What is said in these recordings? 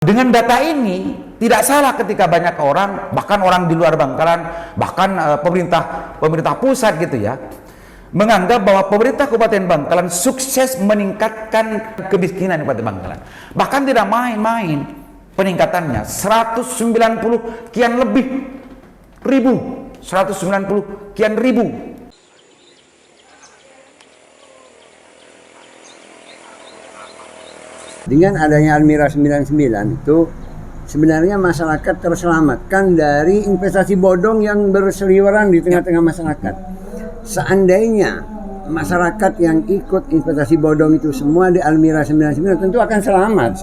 Dengan data ini tidak salah ketika banyak orang, bahkan orang di luar Bangkalan, bahkan pemerintah pusat gitu ya, menganggap bahwa pemerintah Kabupaten Bangkalan sukses meningkatkan kemiskinan di Kabupaten Bangkalan. Bahkan tidak main-main peningkatannya, 190 kian lebih ribu, 190 kian ribu. Dengan adanya Almira 99 itu sebenarnya masyarakat terselamatkan dari investasi bodong yang berseliweran di tengah-tengah masyarakat. Seandainya masyarakat yang ikut investasi bodong itu semua di Almira 99 tentu akan selamat.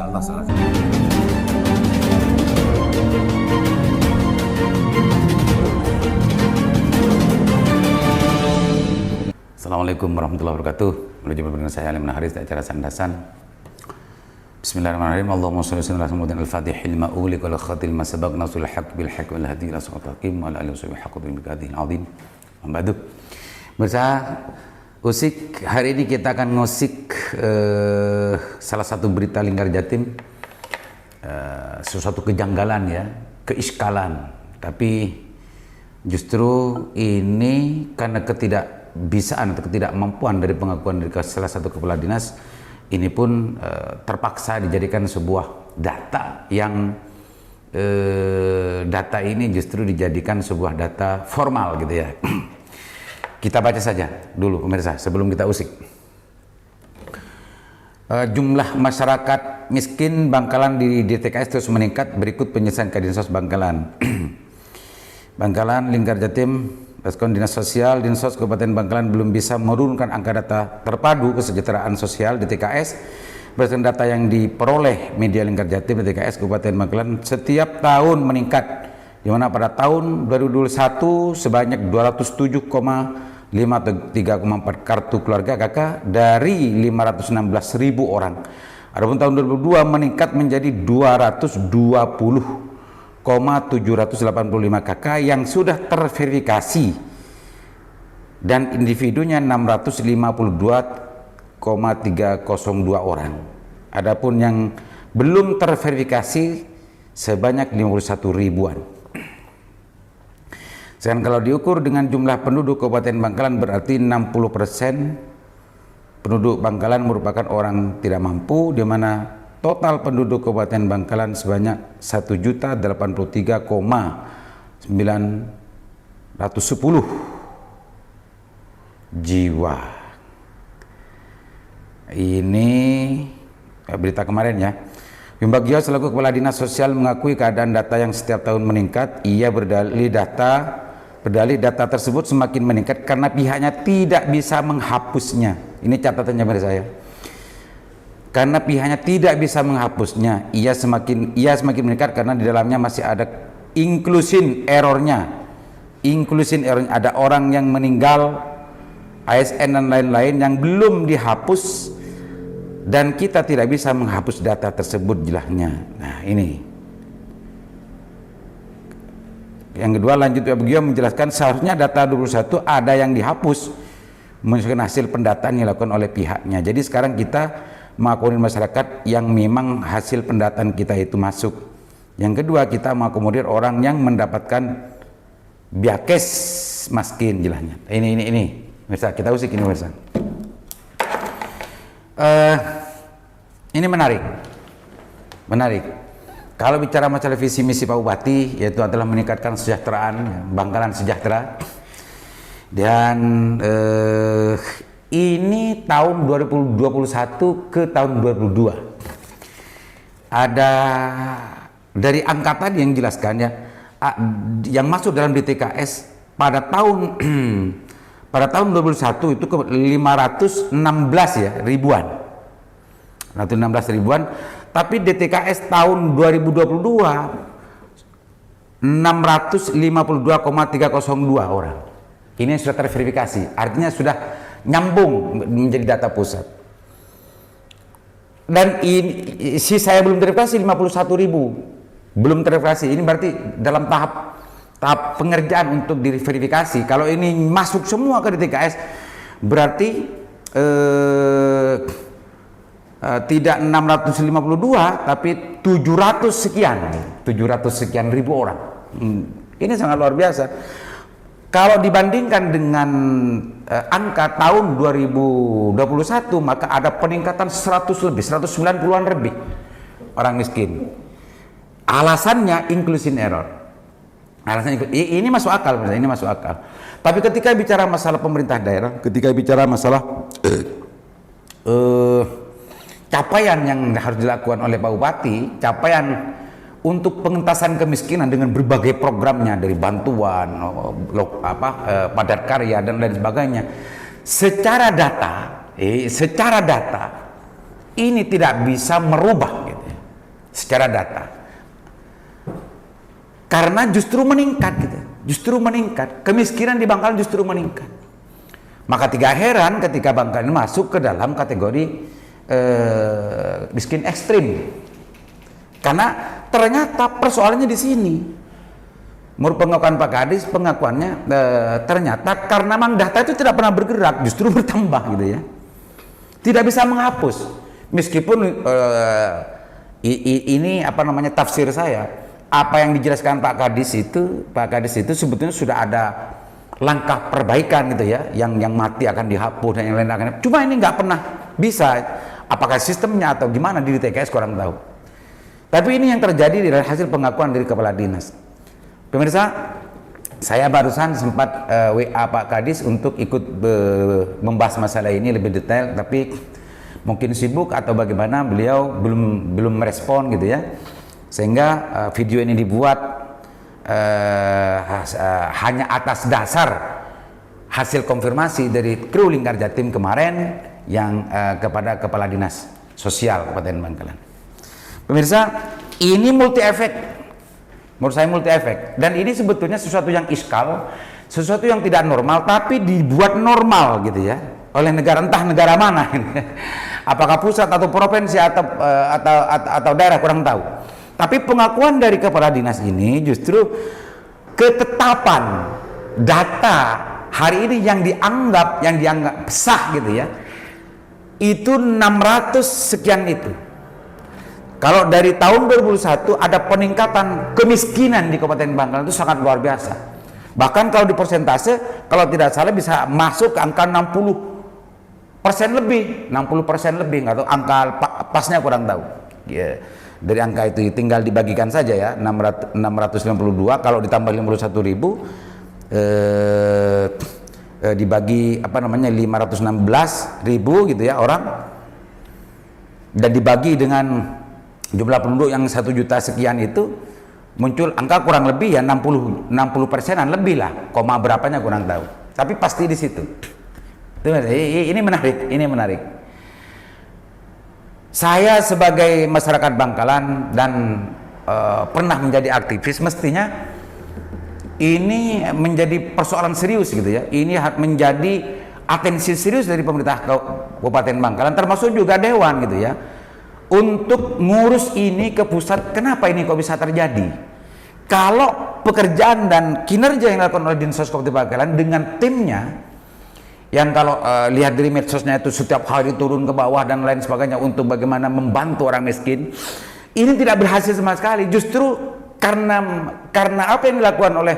Assalamualaikum warahmatullahi wabarakatuh. Berjumpa dengan saya Alim Naharis di acara Sandasan. Bismillahirrahmanirrahim. Allahumma shalli ala sayyidina al-fatihil ma'uliq wal khatil ma sabaq nasul haqq bil haqq wal hadi ila siratal mustaqim wa ala alihi washabihi haqqin bi qadril azim. Membadu. Bersama Usik, hari ini kita akan ngusik salah satu berita Lingkar Jatim, sesuatu kejanggalan ya, keiskalan. Tapi justru ini karena ketidakbisaan atau ketidakmampuan dari pengakuan dari salah satu kepala dinas, ini pun terpaksa dijadikan sebuah data yang data ini justru dijadikan sebuah data formal gitu ya. Kita baca saja dulu pemirsa sebelum kita usik. Jumlah masyarakat miskin Bangkalan di DTKS terus meningkat berikut penyelesaian Kadinsos Bangkalan. Bangkalan, Lingkar Jatim, Respon Dinas Sosial, Dinsos Kabupaten Bangkalan belum bisa menurunkan angka data terpadu kesejahteraan sosial DTKS berdasarkan data yang diperoleh media Lingkar Jatim DTKS Kabupaten Bangkalan setiap tahun meningkat, di mana pada tahun 2021 sebanyak 207,5 atau 3,4 kartu keluarga KK dari 516.000 orang. Adapun tahun 2002 meningkat menjadi 220,785 KK yang sudah terverifikasi dan individunya 652,302 orang. Adapun yang belum terverifikasi sebanyak 51 ribuan. Sedangkan kalau diukur dengan jumlah penduduk Kabupaten Bangkalan berarti 60% penduduk Bangkalan merupakan orang tidak mampu, di mana total penduduk Kabupaten Bangkalan sebanyak 1.083,910 jiwa. Ini berita kemarin ya. Yumbagio selaku Kepala Dinas Sosial mengakui keadaan data yang setiap tahun meningkat. Ia berdalih data tersebut semakin meningkat karena pihaknya tidak bisa menghapusnya. Ini catatannya pada saya. Karena pihaknya tidak bisa menghapusnya, ia semakin meningkat karena di dalamnya masih ada inclusion errornya. Ada orang yang meninggal, ASN dan lain-lain yang belum dihapus dan kita tidak bisa menghapus data tersebut jelasnya. Nah, ini. Yang kedua, lanjut beliau menjelaskan seharusnya data 21 ada yang dihapus menunjukkan hasil pendataan yang dilakukan oleh pihaknya. Jadi sekarang kita mengakomodir masyarakat yang memang hasil pendataan kita itu masuk. Yang kedua, kita mengakomodir orang yang mendapatkan biakes miskin jelasnya. Ini. Mirsa, kita usik ini mirsa. Ini menarik. Kalau bicara masalah visi misi Pak Bupati, yaitu adalah meningkatkan kesejahteraan, Bangkalan sejahtera. Dan ini tahun 2021 ke tahun 2022 ada dari angka tadi yang jelaskan ya, yang masuk dalam DTKS pada tahun 2021 itu ke 516 ya ribuan. 116 ribuan, tapi DTKS tahun 2022 652,302 orang. Ini sudah terverifikasi, artinya sudah nyambung menjadi data pusat. Dan ini saya belum terverifikasi 51 ribu, belum terverifikasi. Ini berarti dalam tahap pengerjaan untuk diverifikasi. Kalau ini masuk semua ke DTKS, berarti tidak 652 tapi 700 sekian, 700 sekian ribu orang. Ini sangat luar biasa. Kalau dibandingkan dengan angka tahun 2021, maka ada peningkatan 100 lebih, 190-an lebih orang miskin. Alasannya inclusion error. Alasannya ini masuk akal, ini masuk akal. Tapi ketika bicara masalah pemerintah daerah, ketika bicara masalah capaian yang harus dilakukan oleh Pak Bupati, capaian untuk pengentasan kemiskinan dengan berbagai programnya dari bantuan, padat karya dan lain sebagainya. Secara data ini tidak bisa merubah gitu. Secara data. Karena justru meningkat gitu. Justru meningkat. Kemiskinan di Bangkalan justru meningkat. Maka tidak heran ketika Bangkalan masuk ke dalam kategori miskin ekstrim. Karena ternyata persoalannya di sini. Menurut pengakuan Pak Kadis, pengakuannya ternyata karena memang data itu tidak pernah bergerak, justru bertambah gitu ya. Tidak bisa menghapus. Meskipun ini tafsir saya. Apa yang dijelaskan Pak Kadis itu sebetulnya sudah ada langkah perbaikan gitu ya, yang mati akan dihapus dan yang lain akan. Cuma ini nggak pernah bisa. Apakah sistemnya atau gimana di TKS kurang tahu. Tapi ini yang terjadi dari hasil pengakuan dari kepala dinas. Pemirsa, saya barusan sempat WA Pak Kadis untuk ikut membahas masalah ini lebih detail, tapi mungkin sibuk atau bagaimana beliau belum merespon gitu ya. Sehingga video ini dibuat hanya atas dasar hasil konfirmasi dari kru Lingkar Jatim kemarin yang kepada Kepala Dinas Sosial Kabupaten Bangkalan. Pemirsa, ini multi efek. Menurut saya multi efek. Dan ini sebetulnya sesuatu yang iskal, sesuatu yang tidak normal, tapi dibuat normal gitu ya oleh negara, entah negara mana. Apakah pusat atau provinsi atau daerah, kurang tahu. Tapi pengakuan dari kepala dinas ini justru ketetapan data hari ini yang dianggap sah gitu ya. Itu 600 sekian itu. Kalau dari tahun 2001 ada peningkatan kemiskinan di Kabupaten Bangkalan itu sangat luar biasa. Bahkan kalau di persentase, kalau tidak salah bisa masuk ke angka 60% lebih, 60% lebih, nggak tahu angka pasnya kurang tahu. Ya, dari angka itu tinggal dibagikan saja ya, 692 kalau ditambah 51.000 dibagi 516.000 gitu ya orang, dan dibagi dengan jumlah penduduk yang 1 juta sekian itu muncul angka kurang lebih ya 60%-an lebih lah, koma berapanya kurang tahu, tapi pasti di situ. Ini menarik. Saya sebagai masyarakat Bangkalan dan pernah menjadi aktivis, mestinya ini menjadi persoalan serius gitu ya. Ini menjadi atensi serius dari pemerintah Kabupaten Bangkalan, termasuk juga Dewan gitu ya, untuk ngurus ini ke pusat. Kenapa ini kok bisa terjadi? Kalau pekerjaan dan kinerja yang dilakukan oleh Dinsos Kabupaten Bangkalan dengan timnya, yang kalau lihat dari medsosnya itu setiap hari turun ke bawah dan lain sebagainya untuk bagaimana membantu orang miskin, ini tidak berhasil sama sekali. Justru karena apa yang dilakukan oleh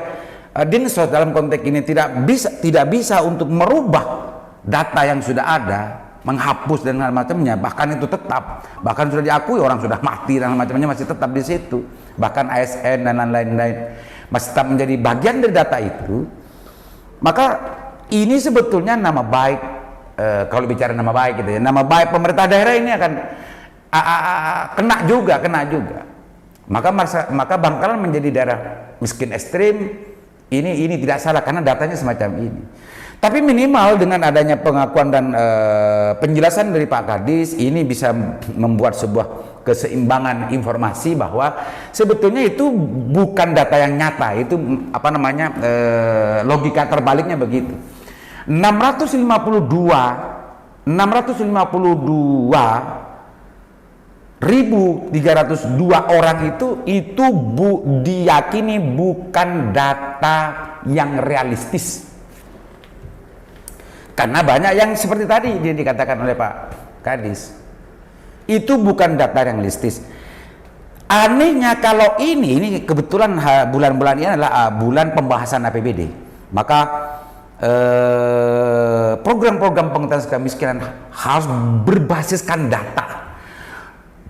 Dinsos dalam konteks ini tidak bisa untuk merubah data yang sudah ada, menghapus dan macamnya, bahkan itu tetap, bahkan sudah diakui orang sudah mati dan macamnya masih tetap di situ, bahkan ASN dan lain-lain masih tetap menjadi bagian dari data itu. Maka ini sebetulnya nama baik, kalau bicara nama baik gitu ya, nama baik pemerintah daerah ini akan kena juga. Maka Bangkalan menjadi daerah miskin ekstrim. Ini tidak salah karena datanya semacam ini. Tapi minimal dengan adanya pengakuan dan penjelasan dari Pak Kadis, ini bisa membuat sebuah keseimbangan informasi bahwa sebetulnya itu bukan data yang nyata, itu logika terbaliknya begitu. 652.302 orang itu diyakini bukan data yang realistis. Karena banyak yang seperti tadi yang dikatakan oleh Pak Kadis. Itu bukan data realistis. Anehnya kalau ini kebetulan bulan-bulan ini adalah bulan pembahasan APBD, maka program-program pengentasan kemiskinan harus berbasiskan data.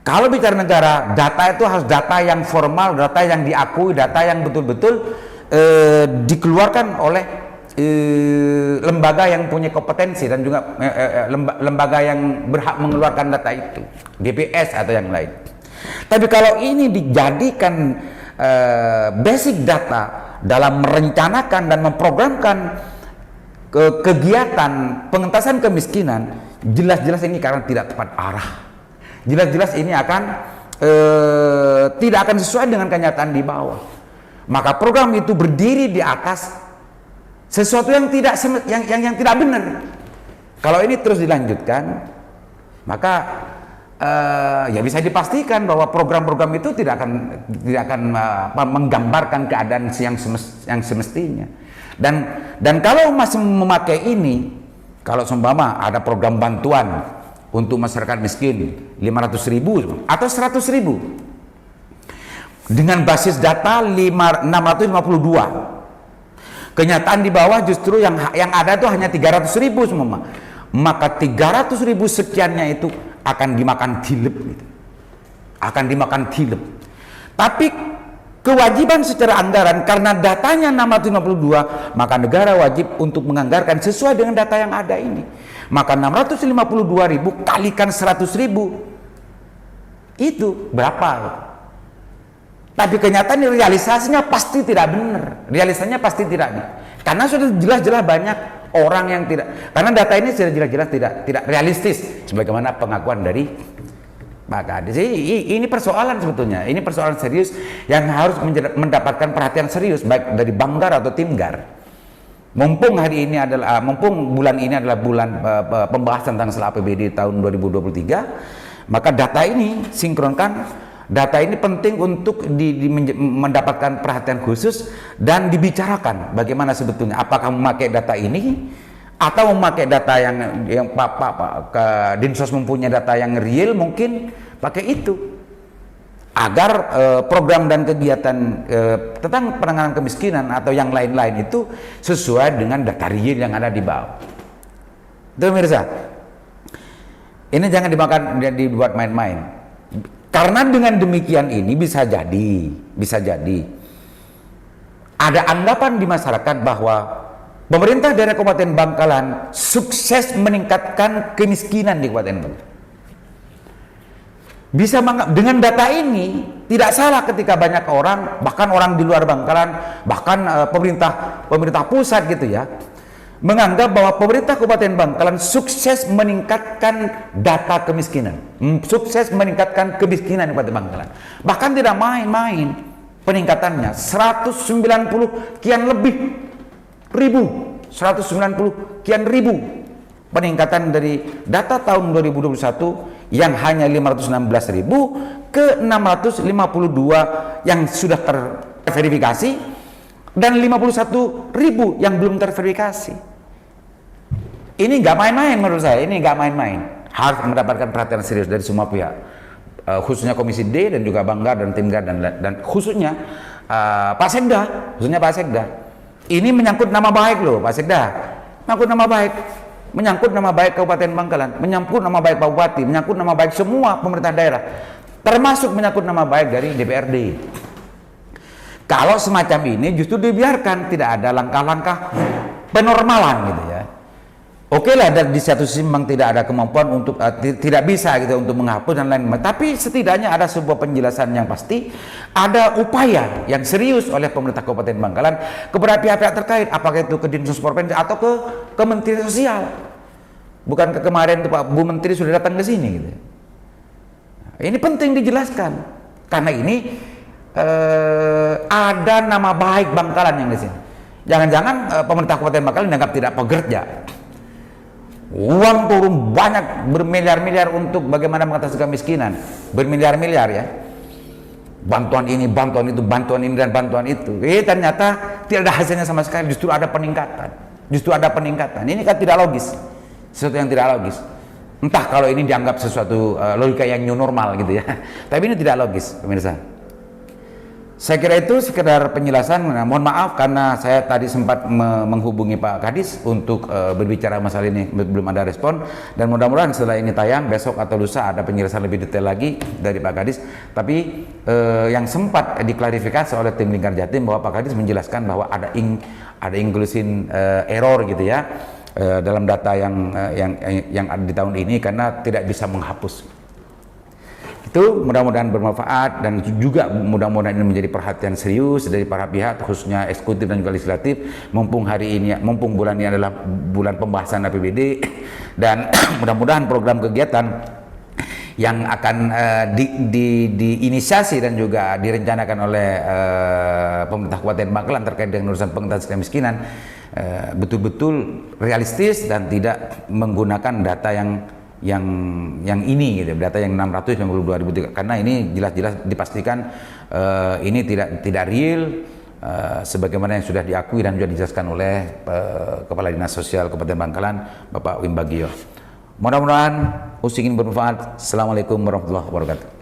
Kalau bicara negara, data itu harus data yang formal, data yang diakui, data yang betul-betul dikeluarkan oleh lembaga yang punya kompetensi dan juga lembaga yang berhak mengeluarkan data itu, DPS atau yang lain. Tapi kalau ini dijadikan basic data dalam merencanakan dan memprogramkan kegiatan pengentasan kemiskinan, jelas-jelas ini karena tidak tepat arah. Jelas-jelas ini akan tidak akan sesuai dengan kenyataan di bawah. Maka program itu berdiri di atas sesuatu yang tidak benar. Kalau ini terus dilanjutkan, maka ya bisa dipastikan bahwa program-program itu tidak akan menggambarkan keadaan yang semestinya. Dan kalau masih memakai ini, kalau seumpama ada program bantuan untuk masyarakat miskin 500.000 atau 100.000 dengan basis data 652, kenyataan di bawah justru yang ada itu hanya 300.000 semua, maka 300.000 sekiannya itu akan dimakan tilep gitu. Akan dimakan tilep. Tapi kewajiban secara anggaran karena datanya 652, maka negara wajib untuk menganggarkan sesuai dengan data yang ada ini. Maka 652.000 kalikan 100.000 itu berapa? Tapi kenyataan realisasinya pasti tidak benar. Realisasinya pasti tidak benar. Karena sudah jelas-jelas banyak orang yang tidak, karena data ini sudah jelas-jelas tidak realistis sebagaimana pengakuan dari Pak Kadis. Ini persoalan sebetulnya, ini persoalan serius yang harus mendapatkan perhatian serius baik dari Banggar atau Timgar. Mumpung bulan ini adalah bulan pembahasan tentang APBD tahun 2023, maka data ini sinkronkan. Data ini penting untuk mendapatkan perhatian khusus dan dibicarakan bagaimana sebetulnya, apakah memakai data ini atau memakai data yang Pak Dinsos mempunyai data yang real, mungkin pakai itu agar program dan kegiatan tentang penanganan kemiskinan atau yang lain-lain itu sesuai dengan data real yang ada di bawah. Itu pemirsa, ini jangan dibuat main-main. Karena dengan demikian ini bisa jadi ada anggapan di masyarakat bahwa pemerintah daerah Kabupaten Bangkalan sukses meningkatkan kemiskinan di Kabupaten Bangkalan. Bisa dengan data ini tidak salah ketika banyak orang, bahkan orang di luar Bangkalan, bahkan pemerintah pusat gitu ya, menganggap bahwa pemerintah Kabupaten Bangkalan sukses meningkatkan data kemiskinan, sukses meningkatkan kemiskinan di Kabupaten Bangkalan. Bahkan tidak main-main peningkatannya, 190 kian lebih ribu, 190 kian ribu peningkatan dari data tahun 2021 yang hanya 516.000 ke 652 yang sudah terverifikasi dan 51.000 yang belum terverifikasi. Ini nggak main-main menurut saya, ini nggak main-main. Harus mendapatkan perhatian serius dari semua pihak, khususnya Komisi D dan juga Banggar dan Timgar dan khususnya Pak Sekda, Ini menyangkut nama baik loh, Pak Sekda. Menyangkut nama baik Kabupaten Bangkalan, menyangkut nama baik Pak Bupati, menyangkut nama baik semua pemerintah daerah, termasuk menyangkut nama baik dari DPRD. Kalau semacam ini justru dibiarkan, tidak ada langkah-langkah penormalan gitu ya. Oke lah, di satu sisi memang tidak ada kemampuan untuk tidak bisa gitu untuk menghapus dan lain-lain. Tapi setidaknya ada sebuah penjelasan yang pasti, ada upaya yang serius oleh pemerintah Kabupaten Bangkalan kepada pihak-pihak terkait, apakah itu ke Dinsos Provinsi atau ke Kementerian Sosial. Bukan kemarin tuh Pak Bu Menteri sudah datang ke sini gitu. Ini penting dijelaskan karena ini ada nama baik Bangkalan yang di sini. Jangan-jangan pemerintah Kabupaten Bangkalan dianggap tidak pekerja. Uang turun banyak bermiliar-miliar untuk bagaimana mengatasi kemiskinan, bermiliar-miliar ya. Bantuan ini, bantuan itu, bantuan ini dan bantuan itu. Ternyata tidak ada hasilnya sama sekali, justru ada peningkatan. Ini kan tidak logis. Sesuatu yang tidak logis. Entah kalau ini dianggap sesuatu logika yang new normal gitu ya. Tapi ini tidak logis, pemirsa. Saya kira itu sekedar penjelasan. Nah, mohon maaf karena saya tadi sempat menghubungi Pak Kadis untuk berbicara masalah ini, belum ada respon, dan mudah-mudahan setelah ini tayang besok atau lusa ada penjelasan lebih detail lagi dari Pak Kadis. Tapi yang sempat diklarifikasi oleh tim Lingkar Jatim bahwa Pak Kadis menjelaskan bahwa ada inclusion error gitu ya dalam data yang ada di tahun ini karena tidak bisa menghapus. Itu mudah-mudahan bermanfaat dan juga mudah-mudahan ini menjadi perhatian serius dari para pihak khususnya eksekutif dan juga legislatif mumpung bulan ini adalah bulan pembahasan APBD dan mudah-mudahan program kegiatan yang akan diinisiasi dan juga direncanakan oleh pemerintah Kabupaten Bangkalan terkait dengan urusan pengentasan kemiskinan betul-betul realistis dan tidak menggunakan data yang ini gitu, data yang 692.000 karena ini jelas-jelas dipastikan ini tidak real sebagaimana yang sudah diakui dan juga dijelaskan oleh Kepala Dinas Sosial Kabupaten Bangkalan Bapak Wimbagio. Mudah-mudahan usik ini bermanfaat. Assalamualaikum warahmatullahi wabarakatuh.